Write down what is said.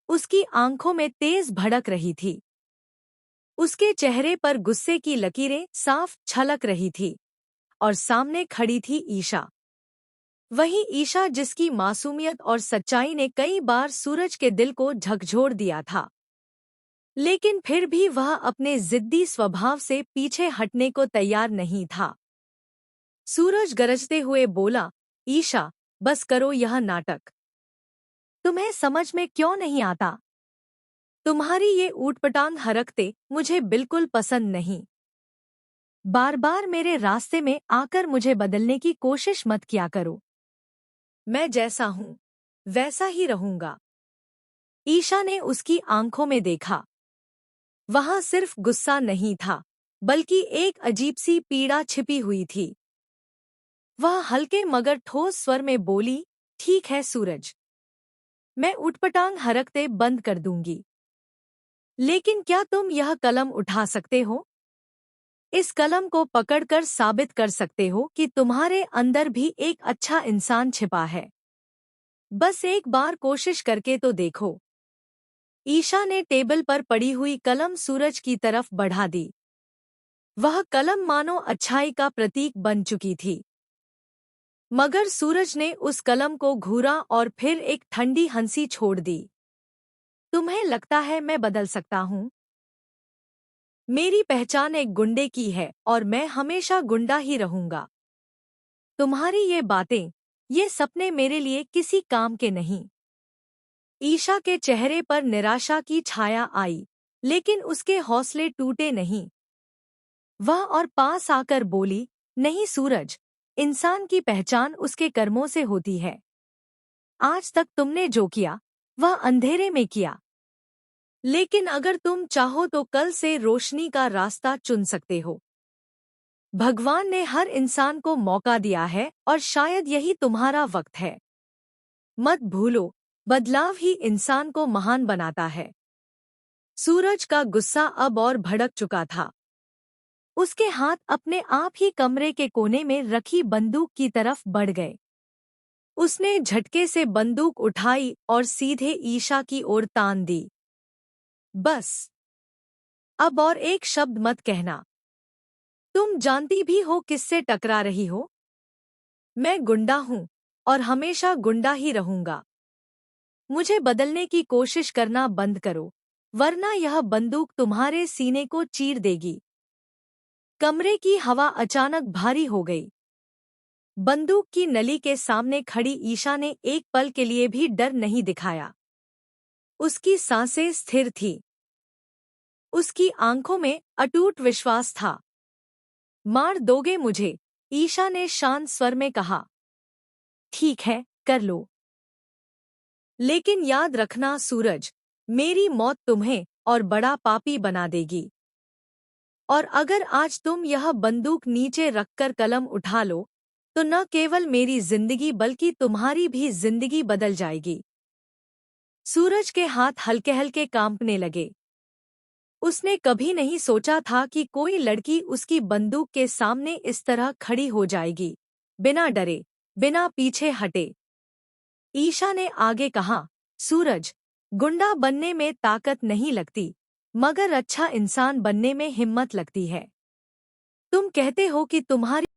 उसकी आंखों में तेज भड़क रही थी। उसके चेहरे पर गुस्से की लकीरें साफ झलक रही थी और सामने खड़ी थी ईशा। वही ईशा जिसकी मासूमियत और सच्चाई ने कई बार सूरज के दिल को झकझोर दिया था, लेकिन फिर भी वह अपने जिद्दी स्वभाव से पीछे हटने को तैयार नहीं था। सूरज गरजते हुए बोला, ईशा, बस करो यह नाटक। तुम्हें समझ में क्यों नहीं आता? तुम्हारी ये ऊटपटांग हरकतें मुझे बिल्कुल पसंद नहीं। बार बार मेरे रास्ते में आकर मुझे बदलने की कोशिश मत किया करो। मैं जैसा हूं वैसा ही रहूंगा। ईशा ने उसकी आंखों में देखा। वहां सिर्फ गुस्सा नहीं था, बल्कि एक अजीब सी पीड़ा छिपी हुई थी। वह हल्के मगर ठोस स्वर में बोली, ठीक है सूरज, मैं ऊटपटांग हरकतें बंद कर दूंगी। लेकिन क्या तुम यह कलम उठा सकते हो? इस कलम को पकड़कर साबित कर सकते हो कि तुम्हारे अंदर भी एक अच्छा इंसान छिपा है। बस एक बार कोशिश करके तो देखो। ईशा ने टेबल पर पड़ी हुई कलम सूरज की तरफ बढ़ा दी। वह कलम मानो अच्छाई का प्रतीक बन चुकी थी। मगर सूरज ने उस कलम को घूरा और फिर एक ठंडी हंसी छोड़ दी। तुम्हें लगता है मैं बदल सकता हूं? मेरी पहचान एक गुंडे की है और मैं हमेशा गुंडा ही रहूंगा। तुम्हारी ये बातें, ये सपने मेरे लिए किसी काम के नहीं। ईशा के चेहरे पर निराशा की छाया आई, लेकिन उसके हौसले टूटे नहीं। वह और पास आकर बोली, नहीं सूरज, इंसान की पहचान उसके कर्मों से होती है। आज तक तुमने जो किया, वह अंधेरे में किया। लेकिन अगर तुम चाहो तो कल से रोशनी का रास्ता चुन सकते हो। भगवान ने हर इंसान को मौका दिया है और शायद यही तुम्हारा वक्त है। मत भूलो, बदलाव ही इंसान को महान बनाता है। सूरज का गुस्सा अब और भड़क चुका था। उसके हाथ अपने आप ही कमरे के कोने में रखी बंदूक की तरफ बढ़ गए। उसने झटके से बंदूक उठाई और सीधे ईशा की ओर तान दी। बस, अब और एक शब्द मत कहना। तुम जानती भी हो किससे टकरा रही हो। मैं गुंडा हूं और हमेशा गुंडा ही रहूंगा। मुझे बदलने की कोशिश करना बंद करो, वरना यह बंदूक तुम्हारे सीने को चीर देगी। कमरे की हवा अचानक भारी हो गई। बंदूक की नली के सामने खड़ी ईशा ने एक पल के लिए भी डर नहीं दिखाया। उसकी सांसें स्थिर थीं। उसकी आंखों में अटूट विश्वास था। मार दोगे मुझे? ईशा ने शांत स्वर में कहा। ठीक है, कर लो। लेकिन याद रखना सूरज, मेरी मौत तुम्हें और बड़ा पापी बना देगी। और अगर आज तुम यह बंदूक नीचे रखकर कलम उठा लो, तो न केवल मेरी जिंदगी बल्कि तुम्हारी भी जिंदगी बदल जाएगी। सूरज के हाथ हल्के हल्के कांपने लगे। उसने कभी नहीं सोचा था कि कोई लड़की उसकी बंदूक के सामने इस तरह खड़ी हो जाएगी, बिना डरे, बिना पीछे हटे। ईशा ने आगे कहा, सूरज, गुंडा बनने में ताकत नहीं लगती, मगर अच्छा इंसान बनने में हिम्मत लगती है। तुम कहते हो कि तुम्हारी